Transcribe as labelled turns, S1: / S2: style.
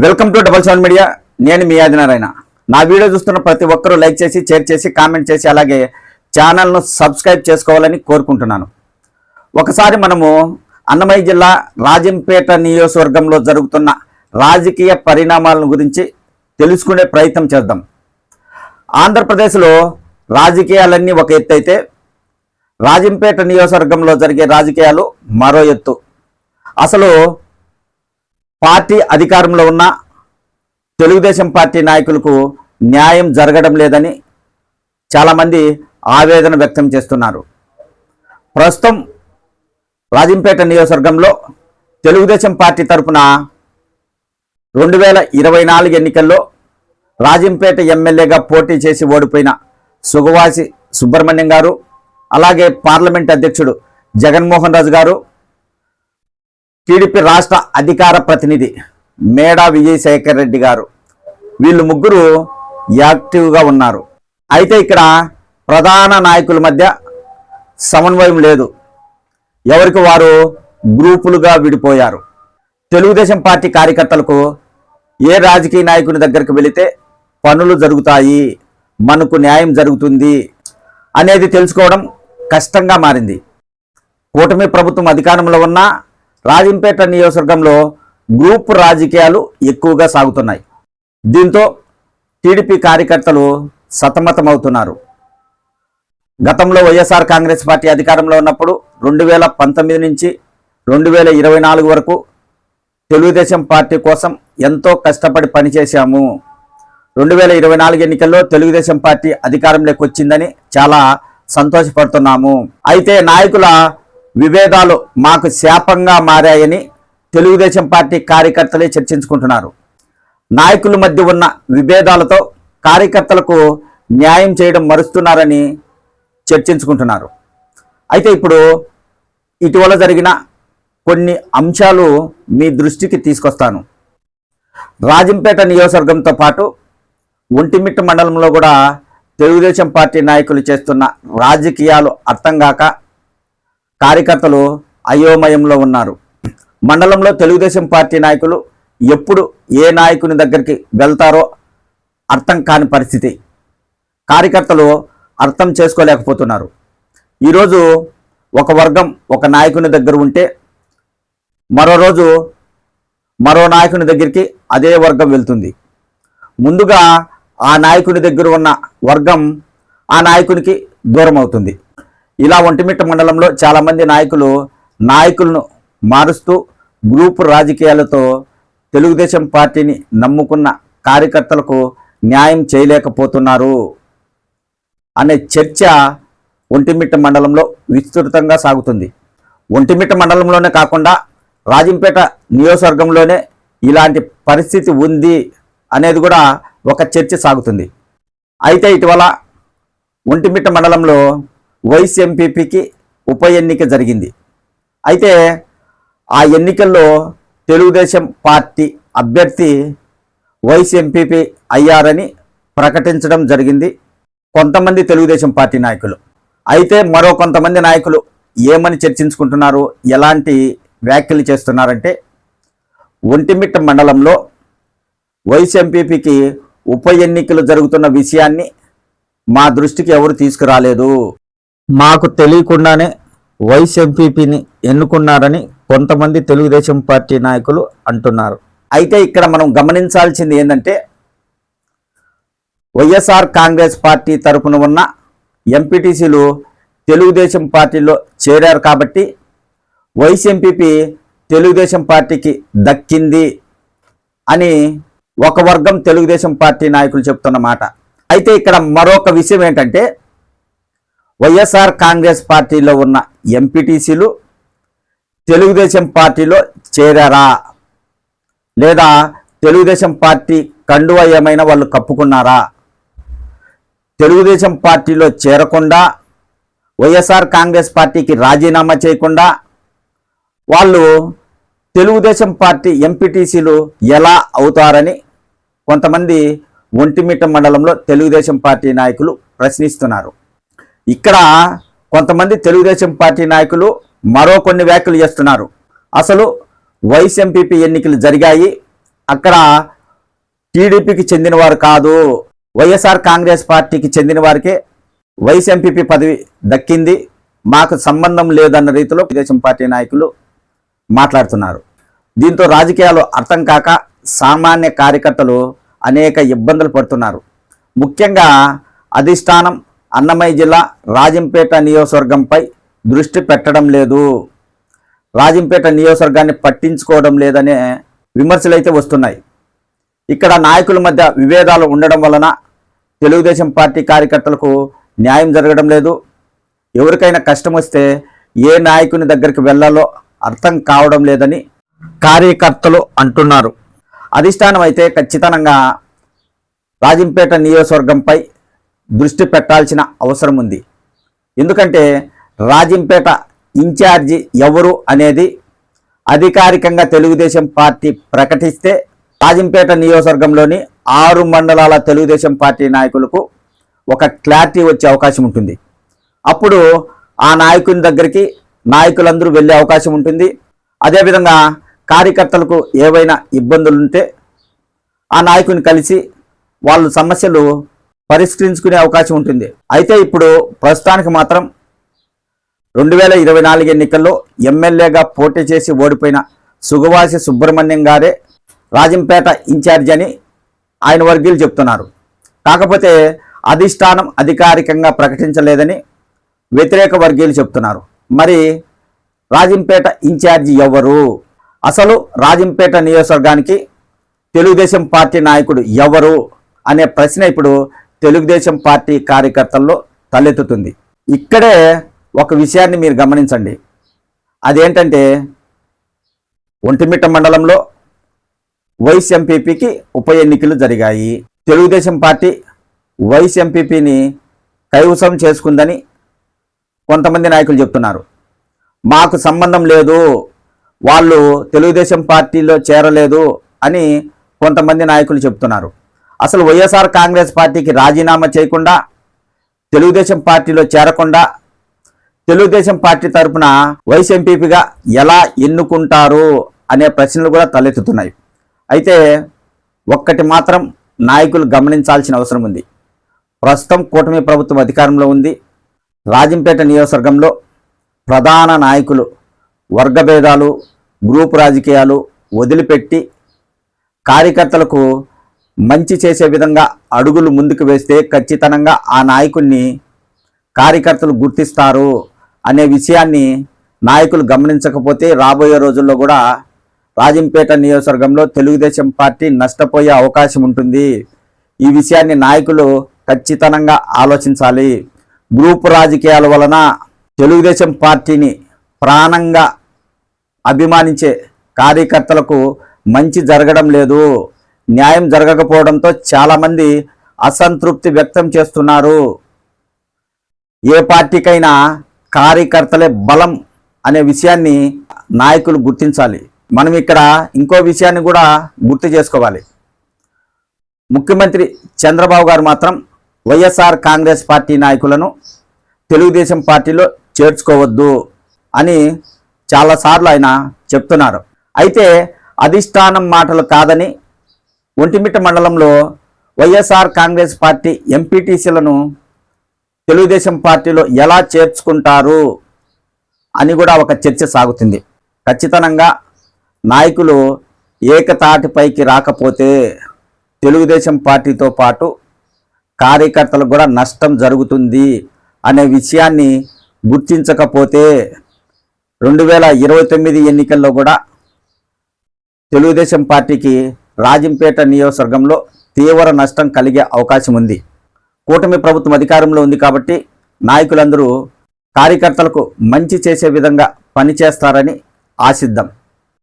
S1: Welcome to double seven media. నేను మీ ఆదినారాయణ. నా video చూస్తున్న ప్రతి ఒక్కరూ లైక్ చేసి, షేర్ చేసి, కామెంట్ చేసి, అలాగే ఛానల్ను సబ్స్క్రైబ్ చేసుకోవాలని కోరుకుంటున్నాను. ఒకసారి మనము అన్నమయ్య జిల్లా రాజంపేట నియోజకవర్గంలో జరుగుతున్న రాజకీయ పరిణామాలను గురించి తెలుసుకునే ప్రయత్నం చేద్దాం. ఆంధ్రప్రదేశ్లో రాజకీయాలన్నీ ఒక ఎత్తు అయితే, రాజంపేట నియోజకవర్గంలో జరిగే రాజకీయాలు మరో ఎత్తు. అసలు పార్టీ అధికారంలో ఉన్న తెలుగుదేశం పార్టీ నాయకులకు న్యాయం జరగడం లేదని చాలామంది ఆవేదన వ్యక్తం చేస్తున్నారు. ప్రస్తుతం రాజంపేట నియోజకవర్గంలో తెలుగుదేశం పార్టీ తరఫున 2024 ఎన్నికల్లో రాజంపేట ఎమ్మెల్యేగా పోటీ చేసి ఓడిపోయిన సుగవాసి సుబ్రహ్మణ్యం గారు, అలాగే పార్లమెంట్ అధ్యక్షుడు జగన్మోహన్ రాజు గారు, టీడీపీ రాష్ట్ర అధికార ప్రతినిధి మేడా విజయశేఖర్ రెడ్డి గారు, వీళ్ళు ముగ్గురు యాక్టివ్గా ఉన్నారు. అయితే ఇక్కడ ప్రధాన నాయకుల మధ్య సమన్వయం లేదు. ఎవరికి వారు గ్రూపులుగా విడిపోయారు. తెలుగుదేశం పార్టీ కార్యకర్తలకు ఏ రాజకీయ నాయకుని దగ్గరికి వెళితే పనులు జరుగుతాయి, మనకు న్యాయం జరుగుతుంది అనేది తెలుసుకోవడం కష్టంగా మారింది. కూటమి ప్రభుత్వం అధికారంలో ఉన్న రాజంపేట నియోజకవర్గంలో గ్రూప్ రాజకీయాలు ఎక్కువగా సాగుతున్నాయి. దీంతో టీడీపీ కార్యకర్తలు సతమతమవుతున్నారు. గతంలో వైఎస్ఆర్ కాంగ్రెస్ పార్టీ అధికారంలో ఉన్నప్పుడు 2019 నుంచి 2024 వరకు తెలుగుదేశం పార్టీ కోసం ఎంతో కష్టపడి పనిచేశాము. 2024 ఎన్నికల్లో తెలుగుదేశం పార్టీ అధికారంలోకి వచ్చిందని చాలా సంతోషపడుతున్నాము. అయితే నాయకుల విభేదాలు మాకు శాపంగా మారాయని తెలుగుదేశం పార్టీ కార్యకర్తలే చర్చించుకుంటున్నారు. నాయకుల మధ్య ఉన్న విభేదాలతో కార్యకర్తలకు న్యాయం చేయడం మరుస్తున్నారని చర్చించుకుంటున్నారు. అయితే ఇప్పుడు ఇటీవల జరిగిన కొన్ని అంశాలు మీ దృష్టికి తీసుకొస్తాను. రాజంపేట నియోజకవర్గంతో పాటు ఒంటిమిట్ట మండలంలో కూడా తెలుగుదేశం పార్టీ నాయకులు చేస్తున్న రాజకీయాలు అర్థం కాక కార్యకర్తలు అయోమయంలో ఉన్నారు. మండలంలో తెలుగుదేశం పార్టీ నాయకులు ఎప్పుడు ఏ నాయకుని దగ్గరికి వెళ్తారో అర్థం కాని పరిస్థితి. కార్యకర్తలు అర్థం చేసుకోలేకపోతున్నారు. ఈరోజు ఒక వర్గం ఒక నాయకుని దగ్గర ఉంటే మరో రోజు మరో నాయకుని దగ్గరికి అదే వర్గం వెళ్తుంది. ముందుగా ఆ నాయకుని దగ్గర ఉన్న వర్గం ఆ నాయకునికి దూరం అవుతుంది. ఇలా ఒంటిమిట్ట మండలంలో చాలామంది నాయకులను మారుస్తూ గ్రూపు రాజకీయాలతో తెలుగుదేశం పార్టీని నమ్ముకున్న కార్యకర్తలకు న్యాయం చేయలేకపోతున్నారు అనే చర్చ ఒంటిమిట్ట మండలంలో విస్తృతంగా సాగుతుంది. ఒంటిమిట్ట మండలంలోనే కాకుండా రాజంపేట నియోజకవర్గంలోనే ఇలాంటి పరిస్థితి ఉంది అనేది కూడా ఒక చర్చ సాగుతుంది. అయితే ఇటీవల ఒంటిమిట్ట మండలంలో వైస్ ఎంపీపీకి ఉప ఎన్నిక జరిగింది. అయితే ఆ ఎన్నికల్లో తెలుగుదేశం పార్టీ అభ్యర్థి వైస్ ఎంపీపీ అయ్యారని ప్రకటించడం జరిగింది కొంతమంది తెలుగుదేశం పార్టీ నాయకులు. అయితే మరో కొంతమంది నాయకులు ఏమని చర్చించుకుంటున్నారు, ఎలాంటి వ్యాఖ్యలు చేస్తున్నారంటే, ఒంటిమిట్ట మండలంలో వైస్ ఎంపీపీకి ఉప ఎన్నికలు జరుగుతున్న విషయాన్ని మా దృష్టికి ఎవరు తీసుకురాలేదు, మాకు తెలియకుండానే వైస్ ఎంపీపీని ఎన్నుకున్నారని కొంతమంది తెలుగుదేశం పార్టీ నాయకులు అంటున్నారు. అయితే ఇక్కడ మనం గమనించాల్సింది ఏంటంటే, వైఎస్ఆర్ కాంగ్రెస్ పార్టీ తరఫున ఉన్న ఎంపీటీసీలు తెలుగుదేశం పార్టీలో చేరారు కాబట్టి వైస్ ఎంపీపీ తెలుగుదేశం పార్టీకి దక్కింది అని ఒక వర్గం తెలుగుదేశం పార్టీ నాయకులు చెప్తున్న మాట. అయితే ఇక్కడ మరొక విషయం ఏంటంటే, వైఎస్ఆర్ కాంగ్రెస్ పార్టీలో ఉన్న ఎంపీటీసీలు తెలుగుదేశం పార్టీలో చేరారా, లేదా తెలుగుదేశం పార్టీ కండువా ఏమైనా వాళ్ళు కప్పుకున్నారా? తెలుగుదేశం పార్టీలో చేరకుండా వైఎస్ఆర్ కాంగ్రెస్ పార్టీకి రాజీనామా చేయకుండా వాళ్ళు తెలుగుదేశం పార్టీ ఎంపీటీసీలు ఎలా అవుతారని కొంతమంది ఒంటిమిట్ట మండలంలో తెలుగుదేశం పార్టీ నాయకులు ప్రశ్నిస్తున్నారు. ఇక్కడ కొంతమంది తెలుగుదేశం పార్టీ నాయకులు మరో కొన్ని వ్యాఖ్యలు చేస్తున్నారు. అసలు వైస్ ఎంపీపీ ఎన్నికలు జరిగాయి, అక్కడ టీడీపీకి చెందిన వారు కాదు, వైఎస్ఆర్ కాంగ్రెస్ పార్టీకి చెందిన వారికే వైస్ ఎంపీపీ పదవి దక్కింది, మాకు సంబంధం లేదన్న రీతిలో తెలుగుదేశం పార్టీ నాయకులు మాట్లాడుతున్నారు. దీంతో రాజకీయాలు అర్థం కాక సామాన్య కార్యకర్తలు అనేక ఇబ్బందులు పడుతున్నారు. ముఖ్యంగా అధిష్టానం అన్నమయ్య జిల్లా రాజంపేట నియోజకవర్గంపై దృష్టి పెట్టడం లేదు, రాజంపేట నియోజకవర్గాన్ని పట్టించుకోవడం లేదనే విమర్శలు అయితే వస్తున్నాయి. ఇక్కడ నాయకుల మధ్య విభేదాలు ఉండడం వలన తెలుగుదేశం పార్టీ కార్యకర్తలకు న్యాయం జరగడం లేదు. ఎవరికైనా కష్టం వస్తే ఏ నాయకుని దగ్గరికి వెళ్ళాలో అర్థం కావడం లేదని కార్యకర్తలు అంటున్నారు. అధిష్టానం అయితే ఖచ్చితంగా రాజంపేట నియోజకవర్గంపై దృష్టి పెట్టాల్సిన అవసరం ఉంది. ఎందుకంటే రాజంపేట ఇన్ఛార్జి ఎవరు అనేది అధికారికంగా తెలుగుదేశం పార్టీ ప్రకటిస్తే రాజంపేట నియోజకవర్గంలోని 6 మండలాల తెలుగుదేశం పార్టీ నాయకులకు ఒక క్లారిటీ వచ్చే అవకాశం ఉంటుంది. అప్పుడు ఆ నాయకుని దగ్గరికి నాయకులందరూ వెళ్ళే అవకాశం ఉంటుంది. అదేవిధంగా కార్యకర్తలకు ఏవైనా ఇబ్బందులు ఉంటే ఆ నాయకుని కలిసి వాళ్ళ సమస్యలు పరిష్కరించుకునే అవకాశం ఉంటుంది. అయితే ఇప్పుడు ప్రస్తుతానికి మాత్రం 2024 ఎన్నికల్లో ఎమ్మెల్యేగా పోటీ చేసి ఓడిపోయిన సుగవాసి సుబ్రహ్మణ్యం గారే రాజంపేట ఇన్ఛార్జి అని ఆయన వర్గీయులు చెప్తున్నారు. కాకపోతే అధిష్టానం అధికారికంగా ప్రకటించలేదని వ్యతిరేక వర్గీయులు చెప్తున్నారు. మరి రాజంపేట ఇన్ఛార్జి ఎవరు, అసలు రాజంపేట నియోజకవర్గానికి తెలుగుదేశం పార్టీ నాయకుడు ఎవరు అనే ప్రశ్న ఇప్పుడు తెలుగుదేశం పార్టీ కార్యకర్తల్లో తలెత్తుతుంది. ఇక్కడే ఒక విషయాన్ని మీరు గమనించండి. అదేంటంటే ఒంటిమిట్ట మండలంలో వైస్ ఎంపీపీకి ఉప ఎన్నికలు జరిగాయి. తెలుగుదేశం పార్టీ వైస్ ఎంపీపీని కైవసం చేసుకుందని కొంతమంది నాయకులు చెప్తున్నారు. మాకు సంబంధం లేదు, వాళ్ళు తెలుగుదేశం పార్టీలో చేరలేదు అని కొంతమంది నాయకులు చెప్తున్నారు. అసలు వైఎస్ఆర్ కాంగ్రెస్ పార్టీకి రాజీనామా చేయకుండా, తెలుగుదేశం పార్టీలో చేరకుండా తెలుగుదేశం పార్టీ తరఫున వైస్ ఎంపీపీగా ఎలా ఎన్నుకుంటారు అనే ప్రశ్నలు కూడా తలెత్తుతున్నాయి. అయితే ఒక్కటి మాత్రం నాయకులు గమనించాల్సిన అవసరం ఉంది. ప్రస్తుతం కూటమి ప్రభుత్వం అధికారంలో ఉంది. రాజంపేట నియోజకవర్గంలో ప్రధాన నాయకులు వర్గభేదాలు, గ్రూప్ రాజకీయాలు వదిలిపెట్టి కార్యకర్తలకు మంచి చేసే విధంగా అడుగులు ముందుకు వేస్తే ఖచ్చితంగా ఆ నాయకుడిని కార్యకర్తలు గుర్తిస్తారు అనే విషయాన్ని నాయకులు గమనించకపోతే రాబోయే రోజుల్లో కూడా రాజంపేట నియోజకవర్గంలో తెలుగుదేశం పార్టీ నష్టపోయే అవకాశం ఉంటుంది. ఈ విషయాన్ని నాయకులు ఖచ్చితంగా ఆలోచించాలి. గ్రూప్ రాజకీయాల వలన తెలుగుదేశం పార్టీని ప్రాణంగా అభిమానించే కార్యకర్తలకు మంచి జరగడం లేదు. న్యాయం జరగకపోవడంతో చాలామంది అసంతృప్తి వ్యక్తం చేస్తున్నారు. ఏ పార్టీకైనా కార్యకర్తలే బలం అనే విషయాన్ని నాయకులు గుర్తించాలి. మనం ఇక్కడ ఇంకో విషయాన్ని కూడా గుర్తు చేసుకోవాలి. ముఖ్యమంత్రి చంద్రబాబు గారు మాత్రం వైఎస్ఆర్ కాంగ్రెస్ పార్టీ నాయకులను తెలుగుదేశం పార్టీలో చేర్చుకోవద్దు అని చాలాసార్లు ఆయన చెప్తున్నారు. అయితే అధిష్టానం మాటలు కాదని ఒంటిమిట్ట మండలంలో వైఎస్ఆర్ కాంగ్రెస్ పార్టీ ఎంపీటీసీలను తెలుగుదేశం పార్టీలో ఎలా చేర్చుకుంటారు అని కూడా ఒక చర్చ సాగుతుంది. ఖచ్చితంగా నాయకులు ఏకతాటిపైకి రాకపోతే తెలుగుదేశం పార్టీతో పాటు కార్యకర్తలకు కూడా నష్టం జరుగుతుంది అనే విషయాన్ని గుర్తించకపోతే 2029 ఎన్నికల్లో కూడా తెలుగుదేశం పార్టీకి రాజంపేట నియోజకవర్గంలో తీవ్ర నష్టం కలిగే అవకాశం ఉంది. కూటమి ప్రభుత్వం అధికారంలో ఉంది కాబట్టి నాయకులందరూ కార్యకర్తలకు మంచి చేసే విధంగా పనిచేస్తారని ఆశిద్దాం.